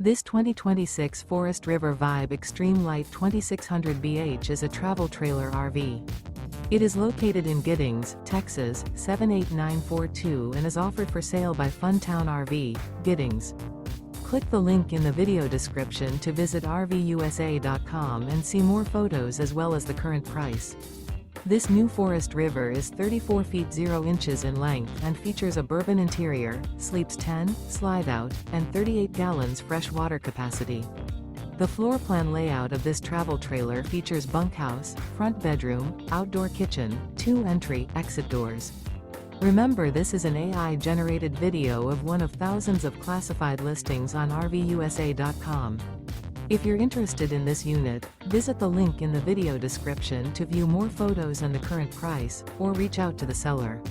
This 2026 Forest River Vibe Extreme Lite 2600 BH is a travel trailer RV. It is located in Giddings, Texas, 78942 and is offered for sale by Funtown RV, Giddings. Click the link in the video description to visit RVUSA.com and see more photos as well as the current price. This new Forest River is 34 feet 0 inches in length and features a bourbon interior, sleeps 10, slide-out, and 38 gallons fresh water capacity. The floor plan layout of this travel trailer features bunkhouse, front bedroom, outdoor kitchen, 2 entry/exit doors. Remember, this is an AI-generated video of one of thousands of classified listings on RVUSA.com. If you're interested in this unit, visit the link in the video description to view more photos and the current price, or reach out to the seller.